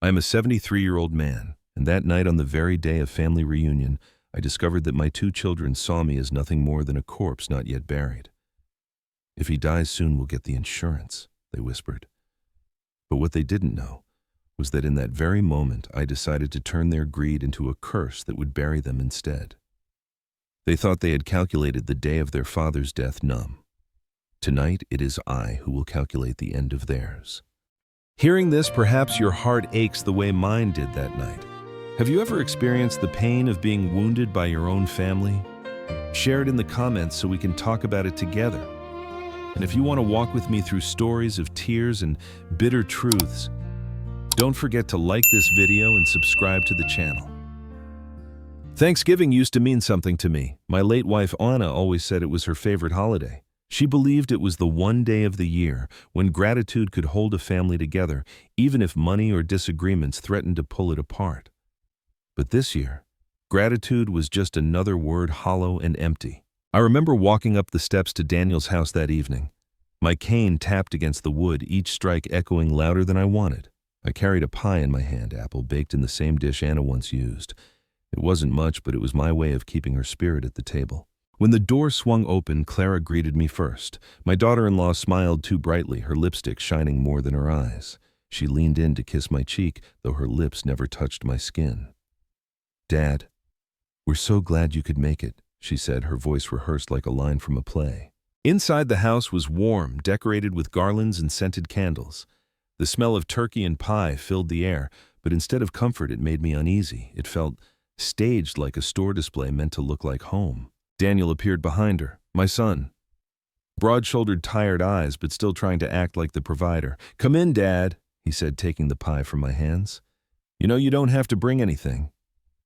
I am a 73-year-old man, and that night on the very day of family reunion, I discovered that my 2 children saw me as nothing more than a corpse not yet buried. "If he dies soon, we'll get the insurance," they whispered. But what they didn't know was that in that very moment I decided to turn their greed into a curse that would bury them instead. They thought they had calculated the day of their father's death numb. Tonight it is I who will calculate the end of theirs. Hearing this, perhaps your heart aches the way mine did that night. Have you ever experienced the pain of being wounded by your own family? Share it in the comments so we can talk about it together. And if you want to walk with me through stories of tears and bitter truths, don't forget to like this video and subscribe to the channel. Thanksgiving used to mean something to me. My late wife Anna always said it was her favorite holiday. She believed it was the one day of the year when gratitude could hold a family together, even if money or disagreements threatened to pull it apart. But this year, gratitude was just another word, hollow and empty. I remember walking up the steps to Daniel's house that evening. My cane tapped against the wood, each strike echoing louder than I wanted. I carried a pie in my hand, apple baked in the same dish Anna once used. It wasn't much, but it was my way of keeping her spirit at the table. When the door swung open, Clara greeted me first. My daughter-in-law smiled too brightly, her lipstick shining more than her eyes. She leaned in to kiss my cheek, though her lips never touched my skin. "Dad, we're so glad you could make it," she said, her voice rehearsed like a line from a play. Inside the house was warm, decorated with garlands and scented candles. The smell of turkey and pie filled the air, but instead of comfort, it made me uneasy. It felt staged, like a store display meant to look like home. Daniel appeared behind her, my son. Broad-shouldered, tired eyes, but still trying to act like the provider. "Come in, Dad," he said, taking the pie from my hands. "You know, you don't have to bring anything."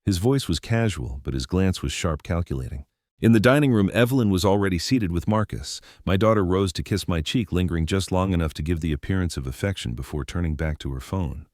His voice was casual, but his glance was sharp, calculating. In the dining room, Evelyn was already seated with Marcus. My daughter rose to kiss my cheek, lingering just long enough to give the appearance of affection before turning back to her phone.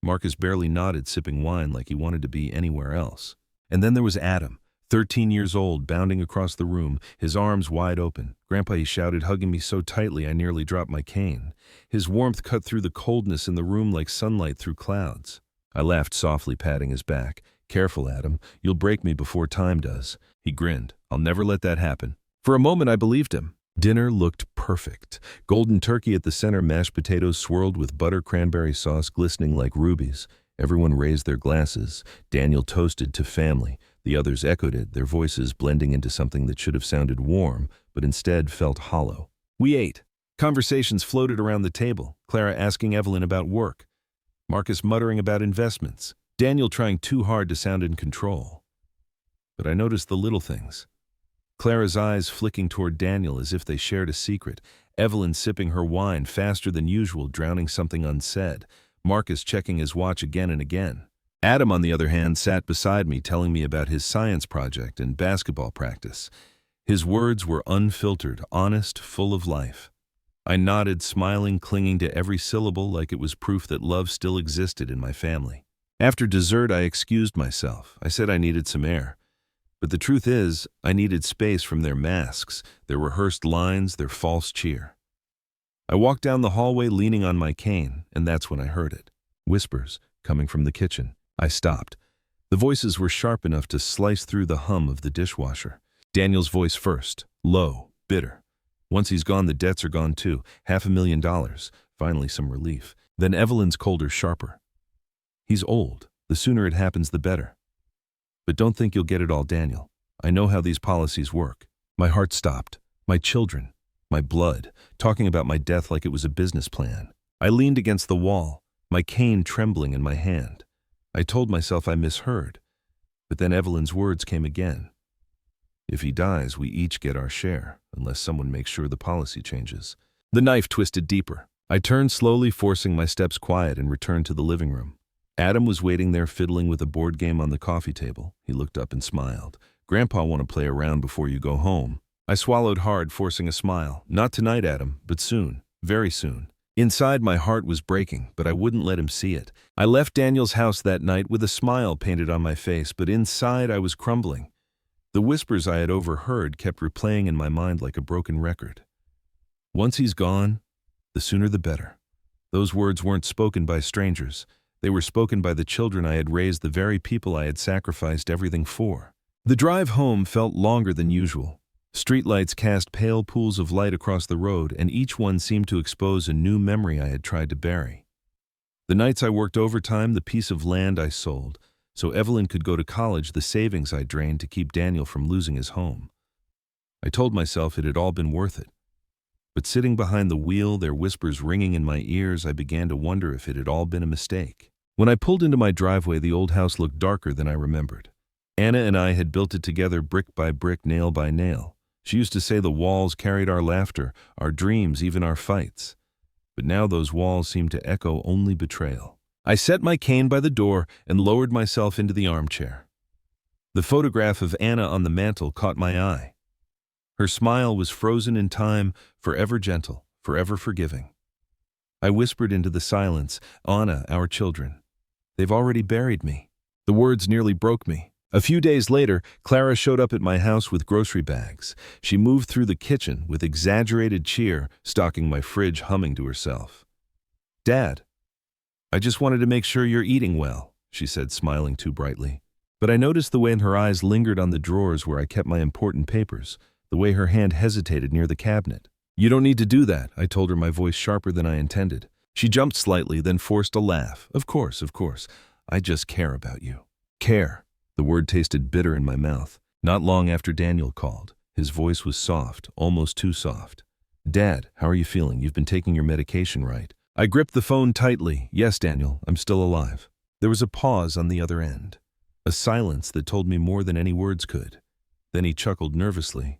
Marcus barely nodded, sipping wine like he wanted to be anywhere else. And then there was Adam, 13 years old, bounding across the room, his arms wide open. "Grandpa," he shouted, hugging me so tightly I nearly dropped my cane. His warmth cut through the coldness in the room like sunlight through clouds. I laughed softly, patting his back. "Careful, Adam. You'll break me before time does." He grinned. "I'll never let that happen." For a moment, I believed him. Dinner looked perfect. Golden turkey at the center, mashed potatoes swirled with butter cranberry sauce glistening like rubies. Everyone raised their glasses. Daniel toasted to family. The others echoed it, their voices blending into something that should have sounded warm, but instead felt hollow. We ate. Conversations floated around the table, Clara asking Evelyn about work, Marcus muttering about investments, Daniel trying too hard to sound in control. But I noticed the little things. Clara's eyes flicking toward Daniel as if they shared a secret, Evelyn sipping her wine faster than usual, drowning something unsaid, Marcus checking his watch again and again. Adam, on the other hand, sat beside me telling me about his science project and basketball practice. His words were unfiltered, honest, full of life. I nodded, smiling, clinging to every syllable like it was proof that love still existed in my family. After dessert, I excused myself. I said I needed some air. But the truth is, I needed space from their masks, their rehearsed lines, their false cheer. I walked down the hallway leaning on my cane, and that's when I heard it. Whispers coming from the kitchen. I stopped. The voices were sharp enough to slice through the hum of the dishwasher. Daniel's voice first, low, bitter. "Once he's gone, the debts are gone too. $500,000. Finally some relief. Then Evelyn's colder, sharper. "He's old. The sooner it happens, the better. But don't think you'll get it all, Daniel. I know how these policies work." My heart stopped. My children, my blood, talking about my death like it was a business plan. I leaned against the wall, my cane trembling in my hand. I told myself I misheard. But then Evelyn's words came again. "If he dies, we each get our share, unless someone makes sure the policy changes." The knife twisted deeper. I turned slowly, forcing my steps quiet, and returned to the living room. Adam was waiting there, fiddling with a board game on the coffee table. He looked up and smiled. "Grandpa, want to play around before you go home?" I swallowed hard, forcing a smile. "Not tonight, Adam, but soon, very soon." Inside, my heart was breaking, but I wouldn't let him see it. I left Daniel's house that night with a smile painted on my face, but inside I was crumbling. The whispers I had overheard kept replaying in my mind like a broken record. "Once he's gone, the sooner the better." Those words weren't spoken by strangers. They were spoken by the children I had raised, the very people I had sacrificed everything for. The drive home felt longer than usual. Streetlights cast pale pools of light across the road, and each one seemed to expose a new memory I had tried to bury. The nights I worked overtime, the piece of land I sold, so Evelyn could go to college, the savings I drained to keep Daniel from losing his home. I told myself it had all been worth it. But sitting behind the wheel, their whispers ringing in my ears, I began to wonder if it had all been a mistake. When I pulled into my driveway, the old house looked darker than I remembered. Anna and I had built it together, brick by brick, nail by nail. She used to say the walls carried our laughter, our dreams, even our fights. But now those walls seemed to echo only betrayal. I set my cane by the door and lowered myself into the armchair. The photograph of Anna on the mantel caught my eye. Her smile was frozen in time, forever gentle, forever forgiving. I whispered into the silence, "Anna, our children. They've already buried me." The words nearly broke me. A few days later, Clara showed up at my house with grocery bags. She moved through the kitchen with exaggerated cheer, stocking my fridge, humming to herself. "Dad, I just wanted to make sure you're eating well," she said, smiling too brightly. But I noticed the way her eyes lingered on the drawers where I kept my important papers, the way her hand hesitated near the cabinet. "You don't need to do that," I told her, my voice sharper than I intended. She jumped slightly, then forced a laugh. Of course. I just care about you." Care. The word tasted bitter in my mouth. Not long after Daniel called. His voice was soft, almost too soft. "Dad, how are you feeling? You've been taking your medication, right?" I gripped the phone tightly. "Yes, Daniel, I'm still alive." There was a pause on the other end. A silence that told me more than any words could. Then he chuckled nervously.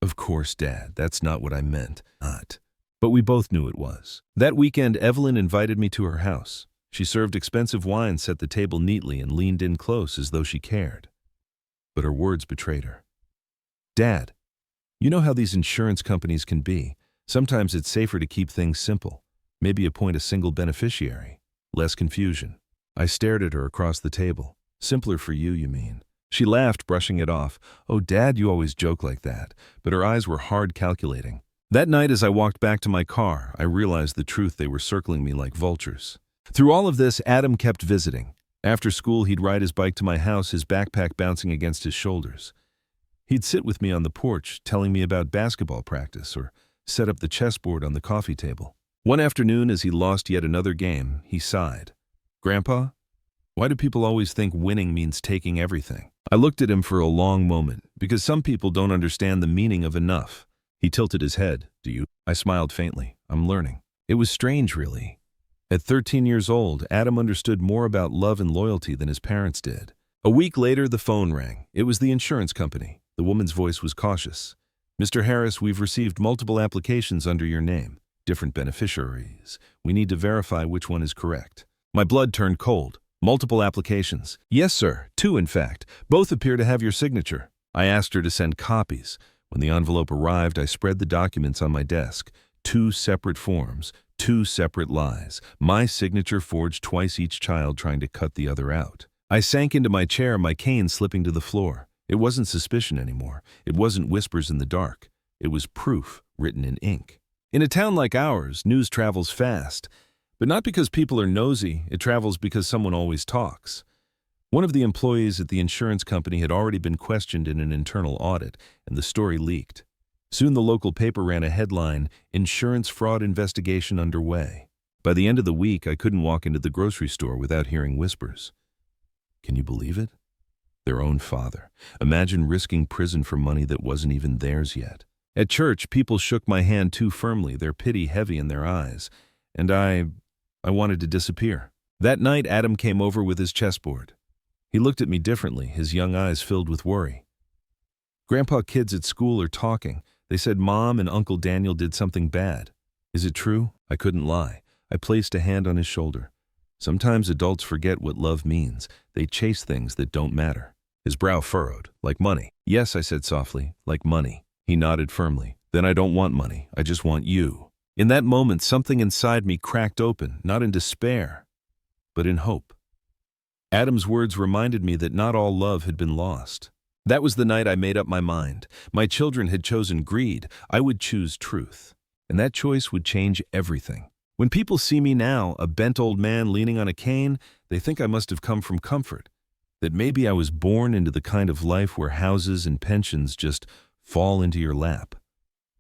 "Of course, Dad, that's not what I meant. Not." But we both knew it was. That weekend, Evelyn invited me to her house. She served expensive wine, set the table neatly, and leaned in close as though she cared. But her words betrayed her. "Dad, you know how these insurance companies can be. Sometimes it's safer to keep things simple. Maybe appoint a single beneficiary. Less confusion." I stared at her across the table. "Simpler for you, you mean?" She laughed, brushing it off. "Oh, Dad, you always joke like that." But her eyes were hard, calculating. That night, as I walked back to my car, I realized the truth. They were circling me like vultures. Through all of this, Adam kept visiting. After school, he'd ride his bike to my house, his backpack bouncing against his shoulders. He'd sit with me on the porch, telling me about basketball practice, or set up the chessboard on the coffee table. One afternoon, as he lost yet another game, he sighed. "Grandpa, why do people always think winning means taking everything?" I looked at him for a long moment, because some people don't understand the meaning of enough. He tilted his head. "Do you?" I smiled faintly. "I'm learning." It was strange, really. At 13 years old, Adam understood more about love and loyalty than his parents did. A week later, the phone rang. It was the insurance company. The woman's voice was cautious. "Mr. Harris, we've received multiple applications under your name. Different beneficiaries. We need to verify which one is correct." My blood turned cold. "Multiple applications?" "Yes, sir. 2, in fact. Both appear to have your signature." I asked her to send copies. When the envelope arrived, I spread the documents on my desk. 2 separate forms. 2 separate lies. My signature forged twice, each child trying to cut the other out. I sank into my chair, my cane slipping to the floor. It wasn't suspicion anymore. It wasn't whispers in the dark. It was proof written in ink. In a town like ours, news travels fast. But not because people are nosy. It travels because someone always talks. One of the employees at the insurance company had already been questioned in an internal audit, and the story leaked. Soon the local paper ran a headline, "Insurance Fraud Investigation Underway." By the end of the week, I couldn't walk into the grocery store without hearing whispers. Can you believe it? Their own father. Imagine risking prison for money that wasn't even theirs yet. At church, people shook my hand too firmly, their pity heavy in their eyes, and I wanted to disappear. That night, Adam came over with his chessboard. He looked at me differently, his young eyes filled with worry. "Grandpa, kids at school are talking. They said Mom and Uncle Daniel did something bad. Is it true?" I couldn't lie. I placed a hand on his shoulder. Sometimes adults forget what love means. They chase things that don't matter. His brow furrowed. "Like money." "Yes," I said softly, "like money." He nodded firmly. "Then I don't want money. I just want you." In that moment, something inside me cracked open, not in despair, but in hope. Adam's words reminded me that not all love had been lost. That was the night I made up my mind. My children had chosen greed. I would choose truth. And that choice would change everything. When people see me now, a bent old man leaning on a cane, they think I must have come from comfort, that maybe I was born into the kind of life where houses and pensions just fall into your lap.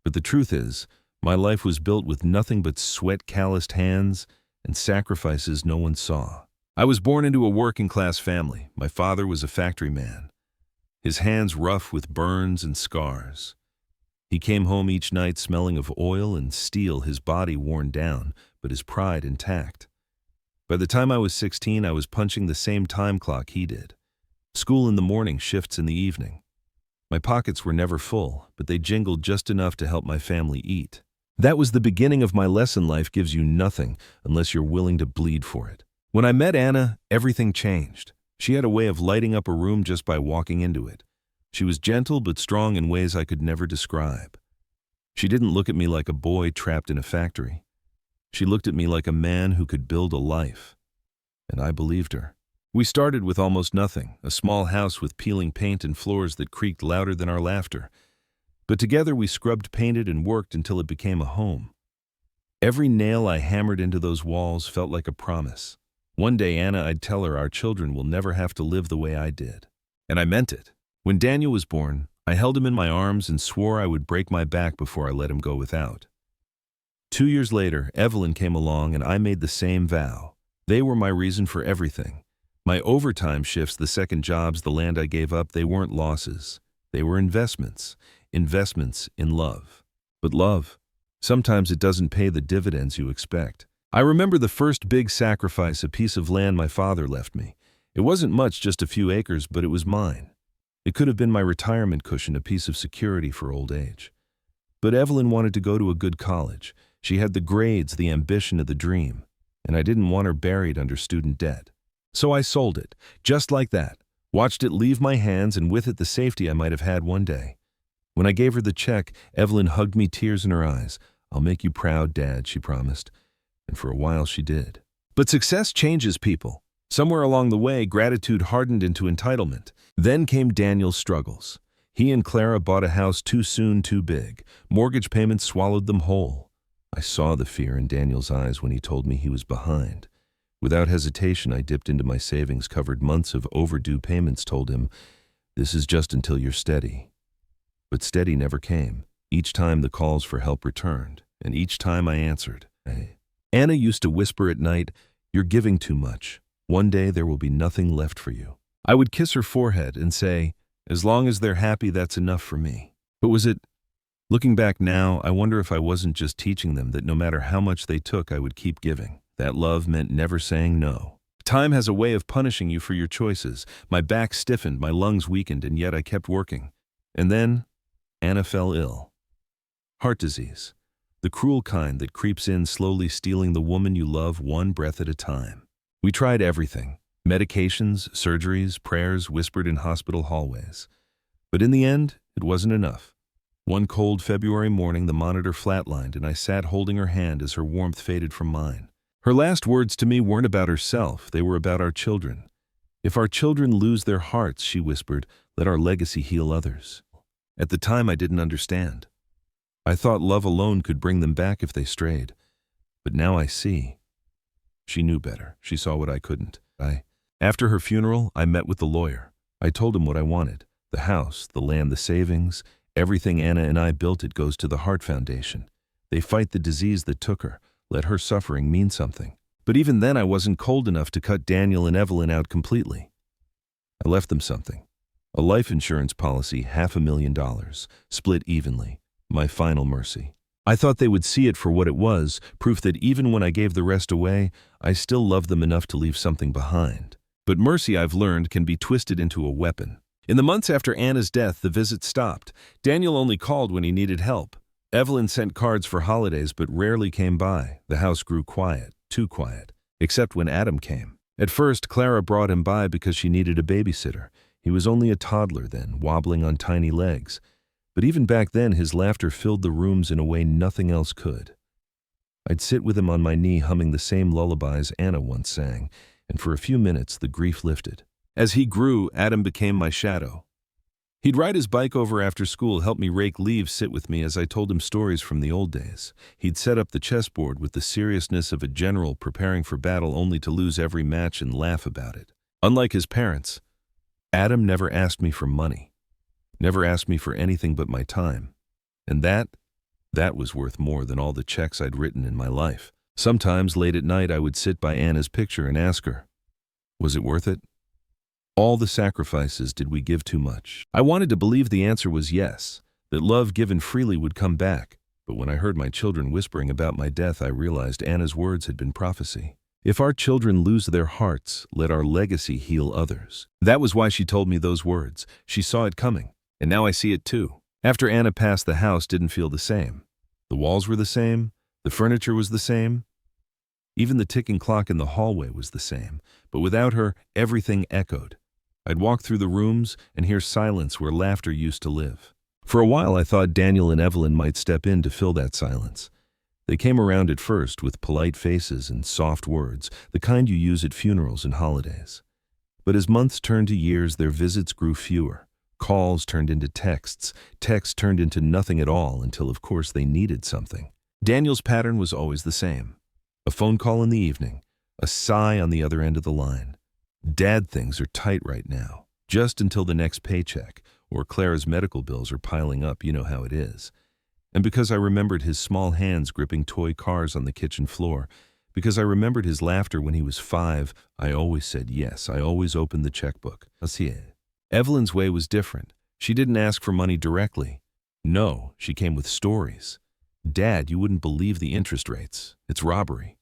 But the truth is, my life was built with nothing but sweat-calloused hands and sacrifices no one saw. I was born into a working-class family. My father was a factory man, his hands rough with burns and scars. He came home each night smelling of oil and steel, his body worn down, but his pride intact. By the time I was 16, I was punching the same time clock he did. School in the morning, shifts in the evening. My pockets were never full, but they jingled just enough to help my family eat. That was the beginning of my lesson: life gives you nothing unless you're willing to bleed for it. When I met Anna, everything changed. She had a way of lighting up a room just by walking into it. She was gentle but strong in ways I could never describe. She didn't look at me like a boy trapped in a factory. She looked at me like a man who could build a life. And I believed her. We started with almost nothing, a small house with peeling paint and floors that creaked louder than our laughter. But together we scrubbed, painted, and worked until it became a home. Every nail I hammered into those walls felt like a promise. One day, Anna, I'd tell her our children will never have to live the way I did. And I meant it. When Daniel was born, I held him in my arms and swore I would break my back before I let him go without. 2 years later, Evelyn came along and I made the same vow. They were my reason for everything. My overtime shifts, the second jobs, the land I gave up, they weren't losses. They were investments. Investments in love. But love, sometimes it doesn't pay the dividends you expect. I remember the first big sacrifice, a piece of land my father left me. It wasn't much, just a few acres, but it was mine. It could have been my retirement cushion, a piece of security for old age. But Evelyn wanted to go to a good college. She had the grades, the ambition of the dream, and I didn't want her buried under student debt. So I sold it, just like that, watched it leave my hands, and with it the safety I might have had one day. When I gave her the check, Evelyn hugged me, tears in her eyes. "I'll make you proud, Dad," she promised. And for a while she did. But success changes people. Somewhere along the way, gratitude hardened into entitlement. Then came Daniel's struggles. He and Clara bought a house too soon, too big. Mortgage payments swallowed them whole. I saw the fear in Daniel's eyes when he told me he was behind. Without hesitation, I dipped into my savings, covered months of overdue payments, told him, "This is just until you're steady." But steady never came. Each time the calls for help returned, and each time I answered. Anna used to whisper at night, "You're giving too much. One day there will be nothing left for you." I would kiss her forehead and say, "As long as they're happy, that's enough for me." But was it? Looking back now, I wonder if I wasn't just teaching them that no matter how much they took, I would keep giving. That love meant never saying no. Time has a way of punishing you for your choices. My back stiffened, my lungs weakened, and yet I kept working. And then Anna fell ill. Heart disease. The cruel kind that creeps in, slowly stealing the woman you love one breath at a time. We tried everything. Medications, surgeries, prayers whispered in hospital hallways. But in the end, it wasn't enough. One cold February morning, the monitor flatlined, and I sat holding her hand as her warmth faded from mine. Her last words to me weren't about herself, they were about our children. "If our children lose their hearts," she whispered, "let our legacy heal others." At the time, I didn't understand. I thought love alone could bring them back if they strayed. But now I see. She knew better. She saw what I couldn't. After her funeral, I met with the lawyer. I told him what I wanted. The house, the land, the savings, everything Anna and I built, it goes to the Heart Foundation. They fight the disease that took her. Let her suffering mean something. But even then, I wasn't cold enough to cut Daniel and Evelyn out completely. I left them something. A life insurance policy, $500,000, split evenly. My final mercy. I thought they would see it for what it was, proof that even when I gave the rest away, I still loved them enough to leave something behind. But mercy, I've learned, can be twisted into a weapon. In the months after Anna's death, the visits stopped. Daniel only called when he needed help. Evelyn sent cards for holidays but rarely came by. The house grew quiet, too quiet, except when Adam came. At first, Clara brought him by because she needed a babysitter. He was only a toddler then, wobbling on tiny legs. But even back then, his laughter filled the rooms in a way nothing else could. I'd sit with him on my knee, humming the same lullabies Anna once sang, and for a few minutes the grief lifted. As he grew, Adam became my shadow. He'd ride his bike over after school, help me rake leaves, sit with me as I told him stories from the old days. He'd set up the chessboard with the seriousness of a general preparing for battle, only to lose every match and laugh about it. Unlike his parents, Adam never asked me for money, never asked me for anything but my time. And that was worth more than all the checks I'd written in my life. Sometimes late at night I would sit by Anna's picture and ask her, was it worth it? All the sacrifices, did we give too much? I wanted to believe the answer was yes, that love given freely would come back. But when I heard my children whispering about my death, I realized Anna's words had been prophecy. If our children lose their hearts, let our legacy heal others. That was why she told me those words. She saw it coming, and now I see it too. After Anna passed, the house didn't feel the same. The walls were the same, the furniture was the same. Even the ticking clock in the hallway was the same, but without her, everything echoed. I'd walk through the rooms and hear silence where laughter used to live. For a while I thought Daniel and Evelyn might step in to fill that silence. They came around at first with polite faces and soft words, the kind you use at funerals and holidays. But as months turned to years, their visits grew fewer. Calls turned into texts, texts turned into nothing at all until, of course, they needed something. Daniel's pattern was always the same. A phone call in the evening, a sigh on the other end of the line. Dad, things are tight right now, just until the next paycheck, or Clara's medical bills are piling up, you know how it is. And because I remembered his small hands gripping toy cars on the kitchen floor, because I remembered his laughter when he was 5, I always said yes. I always opened the checkbook. Evelyn's way was different. She didn't ask for money directly. No, she came with stories. Dad, you wouldn't believe the interest rates. It's robbery.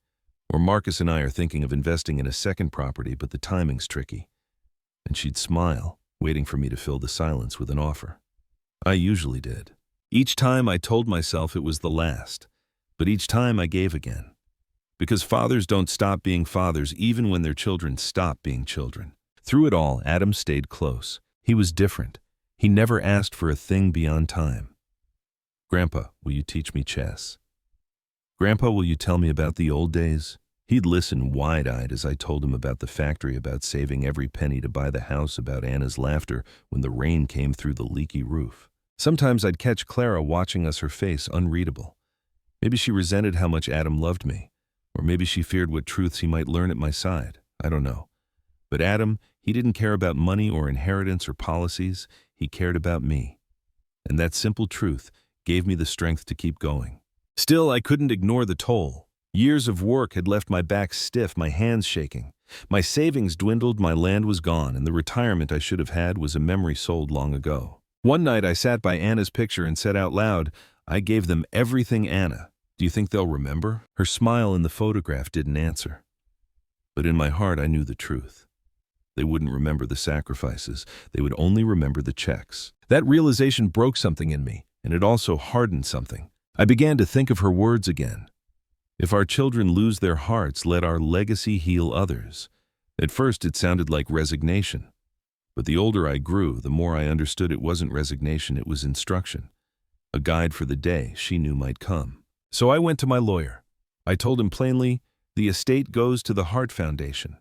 Or Marcus and I are thinking of investing in a second property, but the timing's tricky. And she'd smile, waiting for me to fill the silence with an offer. I usually did. Each time I told myself it was the last, but each time I gave again. Because fathers don't stop being fathers even when their children stop being children. Through it all, Adam stayed close. He was different. He never asked for a thing beyond time. Grandpa, will you teach me chess? Grandpa, will you tell me about the old days? He'd listen wide-eyed as I told him about the factory, about saving every penny to buy the house, about Anna's laughter when the rain came through the leaky roof. Sometimes I'd catch Clara watching us, her face unreadable. Maybe she resented how much Adam loved me, or maybe she feared what truths he might learn at my side. I don't know. But Adam, he didn't care about money or inheritance or policies. He cared about me. And that simple truth gave me the strength to keep going. Still, I couldn't ignore the toll. Years of work had left my back stiff, my hands shaking. My savings dwindled, my land was gone, and the retirement I should have had was a memory sold long ago. One night I sat by Anna's picture and said out loud, I gave them everything, Anna. Do you think they'll remember? Her smile in the photograph didn't answer. But in my heart I knew the truth. They wouldn't remember the sacrifices. They would only remember the checks. That realization broke something in me, and it also hardened something. I began to think of her words again. If our children lose their hearts, let our legacy heal others. At first it sounded like resignation. But the older I grew, the more I understood it wasn't resignation, it was instruction. A guide for the day she knew might come. So I went to my lawyer. I told him plainly, the estate goes to the Heart Foundation.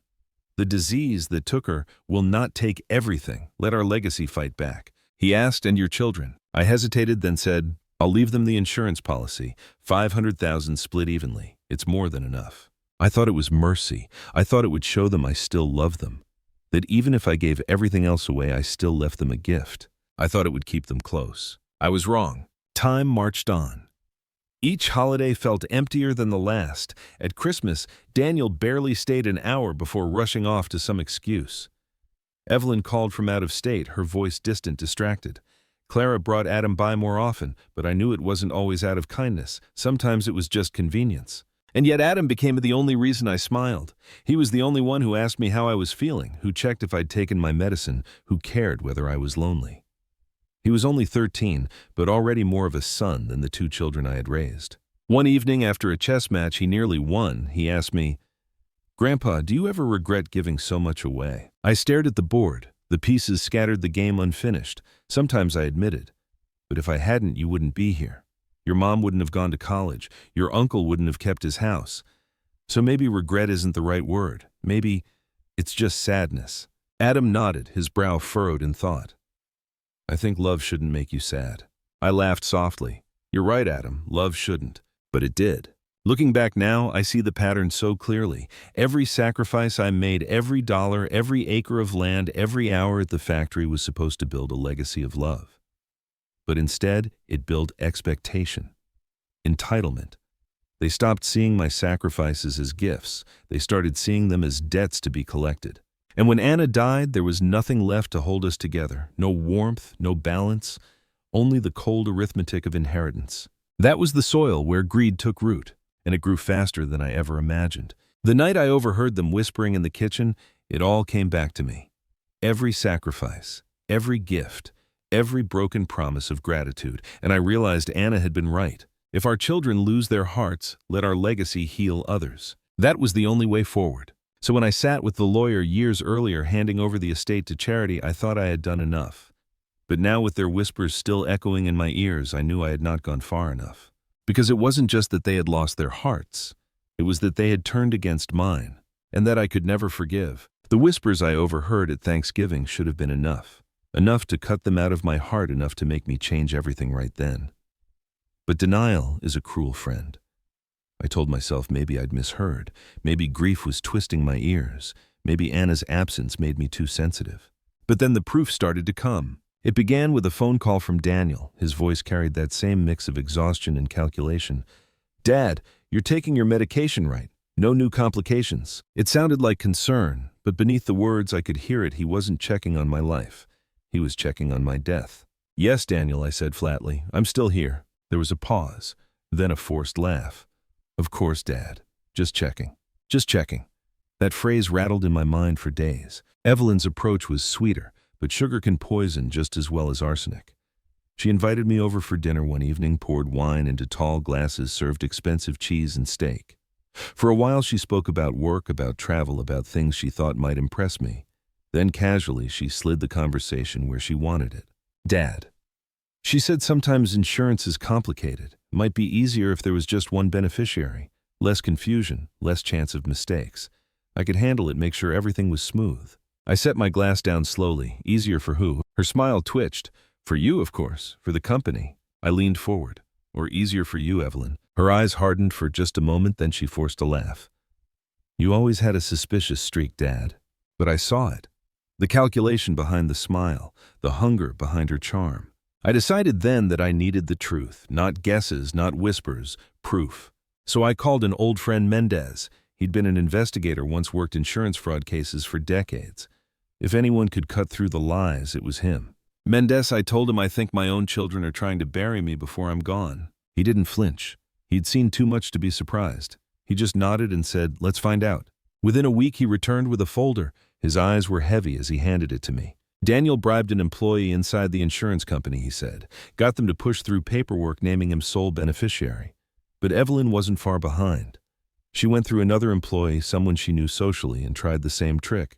The disease that took her will not take everything. Let our legacy fight back. He asked, and your children? I hesitated, then said, I'll leave them the insurance policy, $500,000 split evenly. It's more than enough. I thought it was mercy. I thought it would show them I still love them. That even if I gave everything else away, I still left them a gift. I thought it would keep them close. I was wrong. Time marched on. Each holiday felt emptier than the last. At Christmas, Daniel barely stayed an hour before rushing off to some excuse. Evelyn called from out of state, her voice distant, distracted. Clara brought Adam by more often, but I knew it wasn't always out of kindness. Sometimes it was just convenience. And yet Adam became the only reason I smiled. He was the only one who asked me how I was feeling, who checked if I'd taken my medicine, who cared whether I was lonely. He was only 13, but already more of a son than the 2 children I had raised. One evening after a chess match he nearly won, he asked me, Grandpa, do you ever regret giving so much away? I stared at the board. The pieces scattered, the game unfinished. Sometimes I admitted, but if I hadn't, you wouldn't be here. Your mom wouldn't have gone to college. Your uncle wouldn't have kept his house. So maybe regret isn't the right word. Maybe it's just sadness. Adam nodded, his brow furrowed in thought. I think love shouldn't make you sad. I laughed softly. You're right, Adam. Love shouldn't. But it did. Looking back now, I see the pattern so clearly. Every sacrifice I made, every dollar, every acre of land, every hour at the factory was supposed to build a legacy of love. But instead, it built expectation, entitlement. They stopped seeing my sacrifices as gifts. They started seeing them as debts to be collected. And when Anna died, there was nothing left to hold us together. No warmth, no balance, only the cold arithmetic of inheritance. That was the soil where greed took root, and it grew faster than I ever imagined. The night I overheard them whispering in the kitchen, it all came back to me. Every sacrifice, every gift, every broken promise of gratitude, and I realized Anna had been right. If our children lose their hearts, let our legacy heal others. That was the only way forward. So when I sat with the lawyer years earlier handing over the estate to charity, I thought I had done enough. But now with their whispers still echoing in my ears, I knew I had not gone far enough. Because it wasn't just that they had lost their hearts, it was that they had turned against mine, and that I could never forgive. The whispers I overheard at Thanksgiving should have been enough. Enough to cut them out of my heart, enough to make me change everything right then. But denial is a cruel friend. I told myself maybe I'd misheard, maybe grief was twisting my ears, maybe Anna's absence made me too sensitive. But then the proof started to come. It began with a phone call from Daniel. His voice carried that same mix of exhaustion and calculation. "Dad, you're taking your medication right. No new complications." It sounded like concern, but beneath the words I could hear it. He wasn't checking on my life. He was checking on my death. "Yes, Daniel," I said flatly. "I'm still here." There was a pause, then a forced laugh. "Of course, Dad. Just checking. Just checking." That phrase rattled in my mind for days. Evelyn's approach was sweeter, but sugar can poison just as well as arsenic. She invited me over for dinner one evening, poured wine into tall glasses, served expensive cheese and steak. For a while she spoke about work, about travel, about things she thought might impress me. Then casually she slid the conversation where she wanted it. "Dad," she said, "sometimes insurance is complicated. It might be easier if there was just one beneficiary. Less confusion, less chance of mistakes. I could handle it, make sure everything was smooth." I set my glass down slowly. Easier for who? Her smile twitched. "For you, of course. For the company." I leaned forward. "Or easier for you, Evelyn." Her eyes hardened for just a moment, then she forced a laugh. "You always had a suspicious streak, Dad. But I saw it. The calculation behind the smile, the hunger behind her charm. I decided then that I needed the truth, not guesses, not whispers, proof. So I called an old friend, Mendez. He'd been an investigator, once worked insurance fraud cases for decades. If anyone could cut through the lies, it was him. "Mendez," I told him, "I think my own children are trying to bury me before I'm gone." He didn't flinch. He'd seen too much to be surprised. He just nodded and said, "Let's find out." Within a week, he returned with a folder. His eyes were heavy as he handed it to me. "Daniel bribed an employee inside the insurance company," he said. "Got them to push through paperwork naming him sole beneficiary." But Evelyn wasn't far behind. She went through another employee, someone she knew socially, and tried the same trick.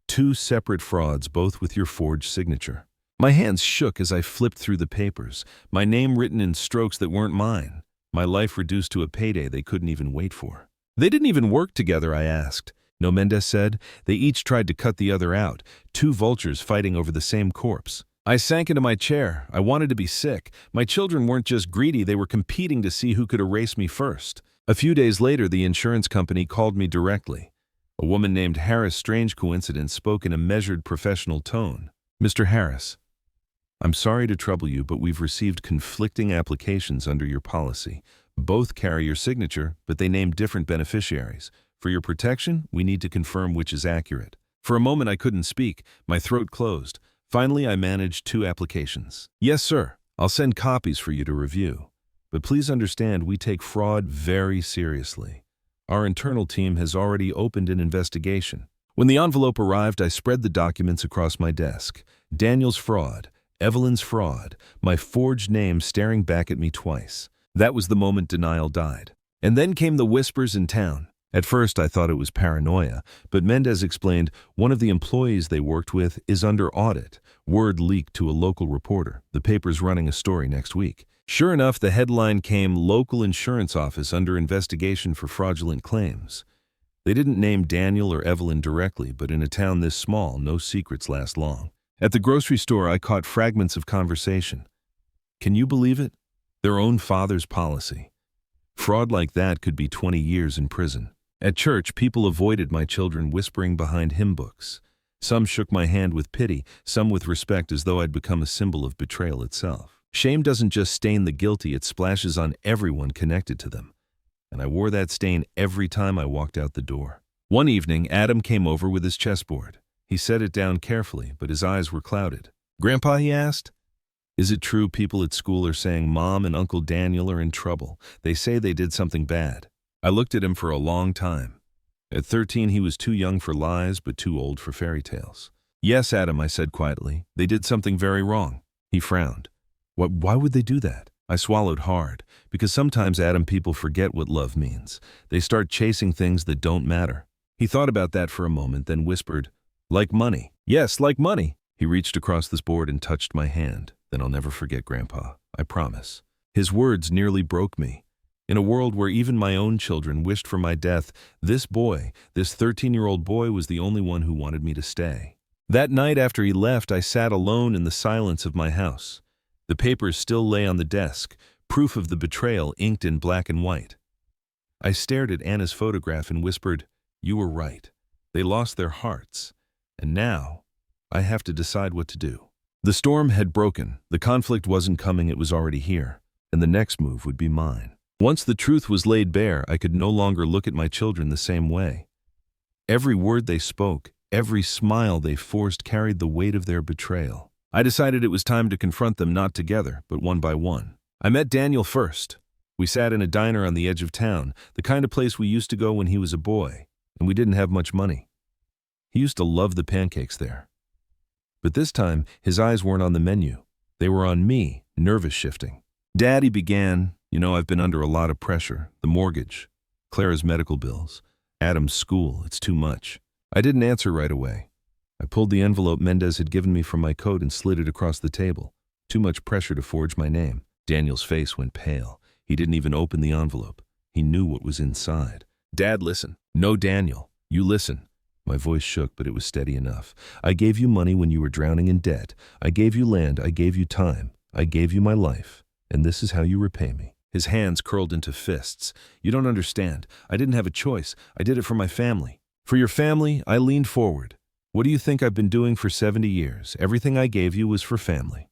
2 separate frauds, both with your forged signature. My hands shook as I flipped through the papers, my name written in strokes that weren't mine, my life reduced to a payday they couldn't even wait for. "They didn't even work together?" I asked. "No," Mendez said. "They each tried to cut the other out, 2 vultures fighting over the same corpse." I sank into my chair. I wanted to be sick. My children weren't just greedy, they were competing to see who could erase me first. A few days later, the insurance company called me directly. A woman named Harris, strange coincidence, spoke in a measured professional tone. "Mr. Harris, I'm sorry to trouble you, but we've received conflicting applications under your policy. Both carry your signature, but they name different beneficiaries. For your protection, we need to confirm which is accurate." For a moment I couldn't speak. My throat closed. Finally, I managed 2 applications. "Yes, sir. I'll send copies for you to review. But please understand, we take fraud very seriously. Our internal team has already opened an investigation." When the envelope arrived, I spread the documents across my desk. Daniel's fraud, Evelyn's fraud, my forged name staring back at me twice. That was the moment denial died. And then came the whispers in town. At first, I thought it was paranoia, but Mendez explained one of the employees they worked with is under audit. Word leaked to a local reporter. The paper's running a story next week. Sure enough, the headline came, "Local Insurance Office Under Investigation for Fraudulent Claims." They didn't name Daniel or Evelyn directly, but in a town this small, no secrets last long. At the grocery store, I caught fragments of conversation. Can you believe it? Their own father's policy. Fraud like that could be 20 years in prison. At church, people avoided my children whispering behind hymn books. Some shook my hand with pity, some with respect as though I'd become a symbol of betrayal itself. Shame doesn't just stain the guilty, it splashes on everyone connected to them. And I wore that stain every time I walked out the door. One evening, Adam came over with his chessboard. He set it down carefully, but his eyes were clouded. "Grandpa," he asked, "is it true people at school are saying Mom and Uncle Daniel are in trouble? They say they did something bad." I looked at him for a long time. At 13, he was too young for lies, but too old for fairy tales. "Yes, Adam," I said quietly. "They did something very wrong." He frowned. Why would they do that? I swallowed hard, because sometimes, Adam, people forget what love means. They start chasing things that don't matter. He thought about that for a moment, then whispered, "Like money." "Yes, like money." He reached across this board and touched my hand. "Then I'll never forget, Grandpa. I promise." His words nearly broke me. In a world where even my own children wished for my death, this 13-year-old boy, was the only one who wanted me to stay. That night after he left, I sat alone in the silence of my house. The papers still lay on the desk, proof of the betrayal inked in black and white. I stared at Anna's photograph and whispered, "You were right. They lost their hearts. And now, I have to decide what to do." The storm had broken. The conflict wasn't coming, it was already here. And the next move would be mine. Once the truth was laid bare, I could no longer look at my children the same way. Every word they spoke, every smile they forced carried the weight of their betrayal. I decided it was time to confront them, not together, but one by one. I met Daniel first. We sat in a diner on the edge of town, the kind of place we used to go when he was a boy, and we didn't have much money. He used to love the pancakes there. But this time, his eyes weren't on the menu. They were on me, nervous shifting. "Dad," he began, "I've been under a lot of pressure. The mortgage, Clara's medical bills, Adam's school, it's too much." I didn't answer right away. I pulled the envelope Mendez had given me from my coat and slid it across the table. Too much pressure to forge my name. Daniel's face went pale. He didn't even open the envelope. He knew what was inside. "Dad, listen." "No, Daniel, you listen." My voice shook, but it was steady enough. "I gave you money when you were drowning in debt. I gave you land. I gave you time. I gave you my life. And this is how you repay me." His hands curled into fists. "You don't understand. I didn't have a choice. I did it for my family." "For your family?" I leaned forward. "What do you think I've been doing for 70 years? Everything I gave you was for family.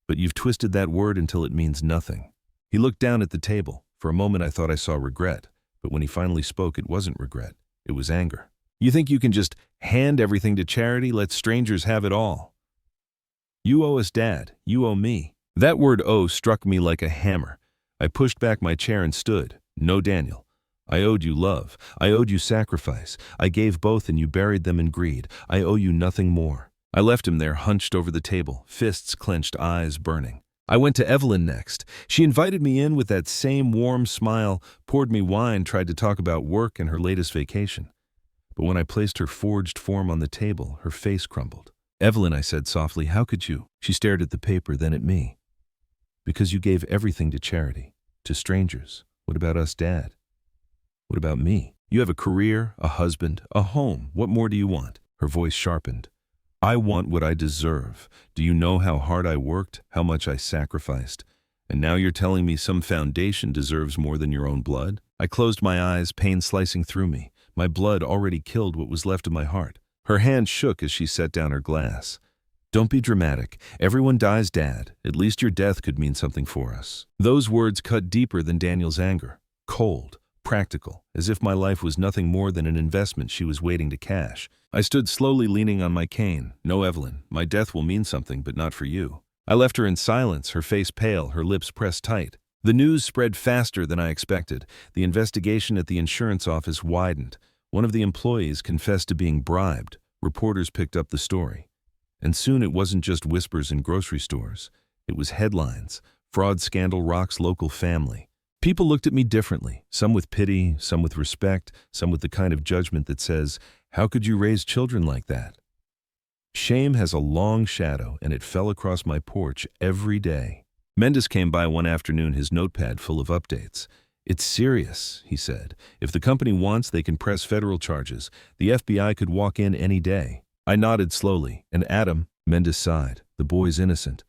But you've twisted that word until it means nothing." He looked down at the table. For a moment I thought I saw regret, but when he finally spoke, it wasn't regret. It was anger. "You think you can just hand everything to charity, let strangers have it all? You owe us, Dad. You owe me." That word "owe" struck me like a hammer. I pushed back my chair and stood. "No, Daniel. I owed you love. I owed you sacrifice. I gave both and you buried them in greed. I owe you nothing more." I left him there, hunched over the table, fists clenched, eyes burning. I went to Evelyn next. She invited me in with that same warm smile, poured me wine, tried to talk about work and her latest vacation. But when I placed her forged form on the table, her face crumbled. "Evelyn," I said softly, "how could you?" She stared at the paper, then at me. "Because you gave everything to charity, to strangers. What about us, Dad? What about me? You have a career, a husband, a home. What more do you want?" Her voice sharpened. "I want what I deserve. Do you know how hard I worked, how much I sacrificed? And now you're telling me some foundation deserves more than your own blood?" I closed my eyes, pain slicing through me. My blood already killed what was left of my heart. Her hand shook as she set down her glass. "Don't be dramatic. Everyone dies, Dad. At least your death could mean something for us." Those words cut deeper than Daniel's anger. Cold, practical, as if my life was nothing more than an investment she was waiting to cash. I stood slowly leaning on my cane. "No, Evelyn, my death will mean something, but not for you." I left her in silence, her face pale, her lips pressed tight. The news spread faster than I expected. The investigation at the insurance office widened. One of the employees confessed to being bribed. Reporters picked up the story. And soon it wasn't just whispers in grocery stores. It was headlines. "Fraud scandal rocks local family." People looked at me differently, some with pity, some with respect, some with the kind of judgment that says, "How could you raise children like that?" Shame has a long shadow, and it fell across my porch every day. Mendez came by one afternoon, his notepad full of updates. "It's serious," he said. "If the company wants, they can press federal charges. The FBI could walk in any day." I nodded slowly. "And Adam?" Mendes sighed. The boy's innocent.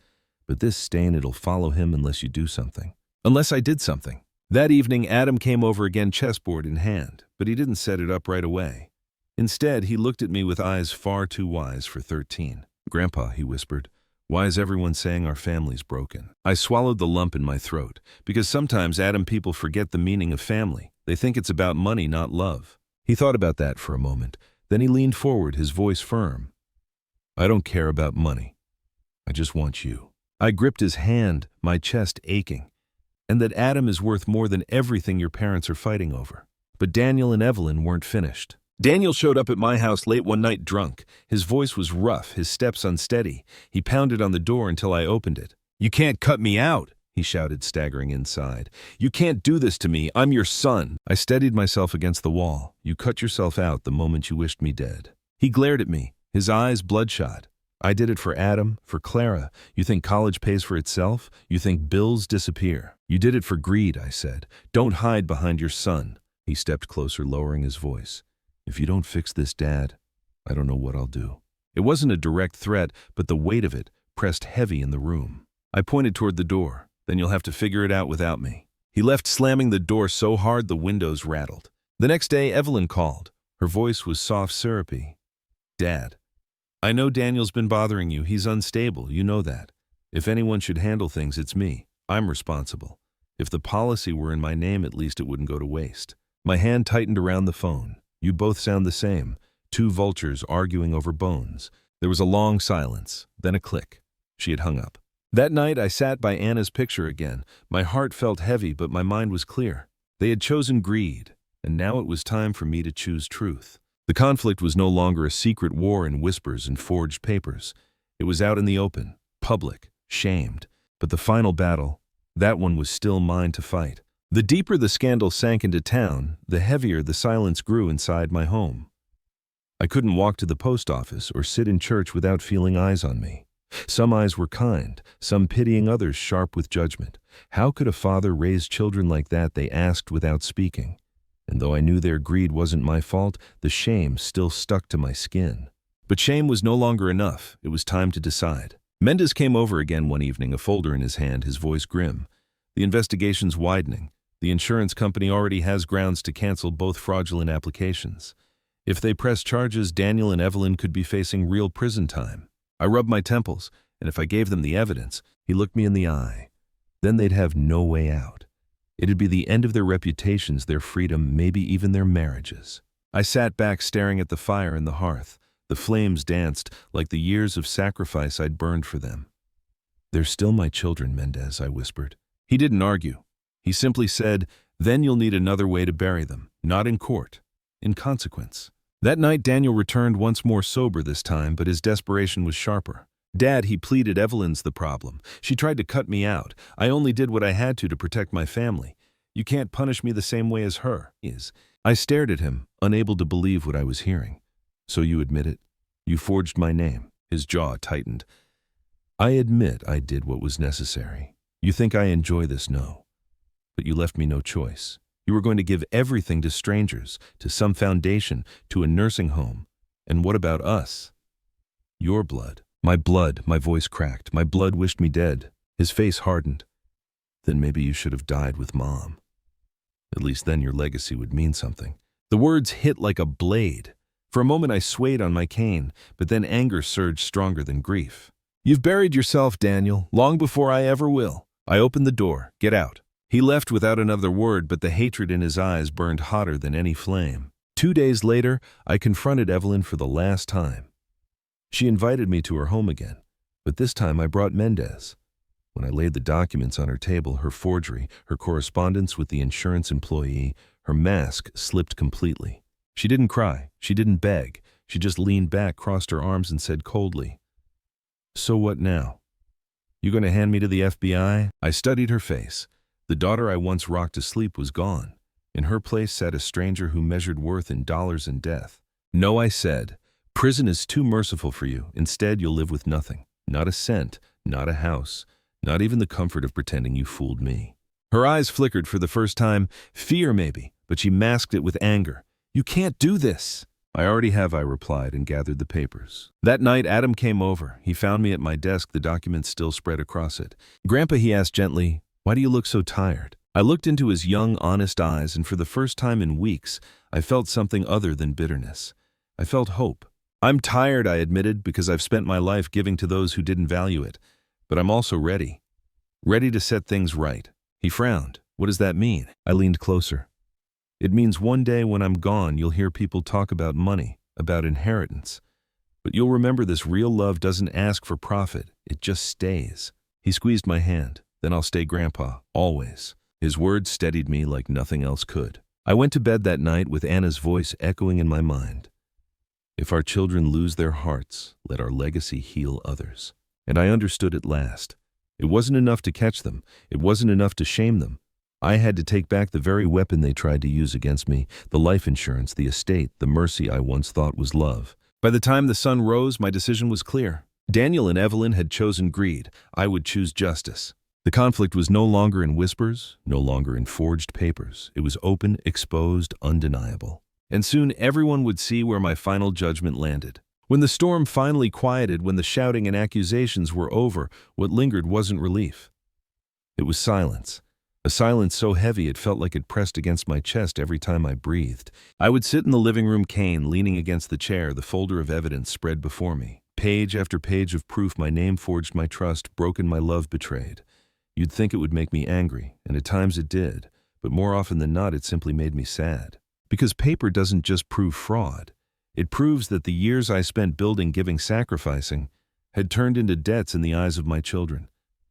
But this stain, it'll follow him unless you do something. Unless I did something. That evening, Adam came over again, chessboard in hand, but he didn't set it up right away. Instead, he looked at me with eyes far too wise for 13. "Grandpa," he whispered, "why is everyone saying our family's broken?" I swallowed the lump in my throat, because sometimes Adam people forget the meaning of family. They think it's about money, not love. He thought about that for a moment. Then he leaned forward, his voice firm. "I don't care about money. I just want you." I gripped his hand, my chest aching. "And that Adam is worth more than everything your parents are fighting over." But Daniel and Evelyn weren't finished. Daniel showed up at my house late one night drunk. His voice was rough, his steps unsteady. He pounded on the door until I opened it. "You can't cut me out," he shouted, staggering inside. "You can't do this to me. I'm your son." I steadied myself against the wall. "You cut yourself out the moment you wished me dead." He glared at me, his eyes bloodshot. "I did it for Adam, for Clara. You think college pays for itself? You think bills disappear? You did it for greed," I said. "Don't hide behind your son." He stepped closer, lowering his voice. "If you don't fix this, Dad, I don't know what I'll do." It wasn't a direct threat, but the weight of it pressed heavy in the room. I pointed toward the door. "Then you'll have to figure it out without me." He left, slamming the door so hard the windows rattled. The next day, Evelyn called. Her voice was soft, syrupy. "Dad, I know Daniel's been bothering you. He's unstable, you know that. If anyone should handle things, it's me. I'm responsible. If the policy were in my name, at least it wouldn't go to waste." My hand tightened around the phone. "You both sound the same. Two vultures arguing over bones." There was a long silence, then a click. She had hung up. That night, I sat by Anna's picture again. My heart felt heavy, but my mind was clear. They had chosen greed, and now it was time for me to choose truth. The conflict was no longer a secret war in whispers and forged papers. It was out in the open, public, shamed. But the final battle, that one was still mine to fight. The deeper the scandal sank into town, the heavier the silence grew inside my home. I couldn't walk to the post office or sit in church without feeling eyes on me. Some eyes were kind, some pitying, others sharp with judgment. How could a father raise children like that, they asked without speaking. And though I knew their greed wasn't my fault, the shame still stuck to my skin. But shame was no longer enough. It was time to decide. Mendes came over again one evening, a folder in his hand, his voice grim. "The investigation's widening. The insurance company already has grounds to cancel both fraudulent applications. If they press charges, Daniel and Evelyn could be facing real prison time." I rubbed my temples, and if I gave them the evidence, he looked me in the eye. Then they'd have no way out. It'd be the end of their reputations, their freedom, maybe even their marriages. I sat back, staring at the fire in the hearth. The flames danced like the years of sacrifice I'd burned for them. "They're still my children, Mendes," I whispered. He didn't argue. He simply said, "Then you'll need another way to bury them, not in court, in consequence." That night, Daniel returned once more, sober this time, but his desperation was sharper. "Dad," he pleaded, "Evelyn's the problem. She tried to cut me out. I only did what I had to protect my family. You can't punish me the same way as her." I stared at him, unable to believe what I was hearing. "So you admit it? You forged my name?" His jaw tightened. "I admit I did what was necessary. You think I enjoy this? No. But you left me no choice. You were going to give everything to strangers, to some foundation, to a nursing home. And what about us? Your blood." My blood, my voice cracked. My blood wished me dead. His face hardened. "Then maybe you should have died with Mom. At least then your legacy would mean something." The words hit like a blade. For a moment I swayed on my cane, but then anger surged stronger than grief. "You've buried yourself, Daniel, long before I ever will." I opened the door. "Get out." He left without another word, but the hatred in his eyes burned hotter than any flame. 2 days later, I confronted Evelyn for the last time. She invited me to her home again, but this time I brought Mendes. When I laid the documents on her table, her forgery, her correspondence with the insurance employee, her mask slipped completely. She didn't cry, she didn't beg, she just leaned back, crossed her arms, and said coldly, "So what now? You going to hand me to the FBI?" I studied her face. The daughter I once rocked to sleep was gone. In her place sat a stranger who measured worth in dollars and death. "No," I said. "Prison is too merciful for you. Instead, you'll live with nothing. Not a cent, not a house, not even the comfort of pretending you fooled me." Her eyes flickered for the first time. Fear, maybe, but she masked it with anger. "You can't do this." I already have, I replied and gathered the papers. That night, Adam came over. He found me at my desk, the documents still spread across it. Grandpa, he asked gently, why do you look so tired? I looked into his young, honest eyes, and for the first time in weeks, I felt something other than bitterness. I felt hope. I'm tired, I admitted, because I've spent my life giving to those who didn't value it. But I'm also ready. Ready to set things right. He frowned. What does that mean? I leaned closer. It means one day when I'm gone, you'll hear people talk about money, about inheritance. But you'll remember this real love doesn't ask for profit, it just stays. He squeezed my hand. Then I'll stay Grandpa, always. His words steadied me like nothing else could. I went to bed that night with Anna's voice echoing in my mind. If our children lose their hearts, let our legacy heal others. And I understood at last. It wasn't enough to catch them. It wasn't enough to shame them. I had to take back the very weapon they tried to use against me, the life insurance, the estate, the mercy I once thought was love. By the time the sun rose, my decision was clear. Daniel and Evelyn had chosen greed. I would choose justice. The conflict was no longer in whispers, no longer in forged papers. It was open, exposed, undeniable. And soon everyone would see where my final judgment landed. When the storm finally quieted, when the shouting and accusations were over, what lingered wasn't relief. It was silence. A silence so heavy it felt like it pressed against my chest every time I breathed. I would sit in the living room cane, leaning against the chair, the folder of evidence spread before me. Page after page of proof, my name forged, my trust broken, my love betrayed. You'd think it would make me angry, and at times it did, but more often than not it simply made me sad. Because paper doesn't just prove fraud. It proves that the years I spent building, giving, sacrificing, had turned into debts in the eyes of my children.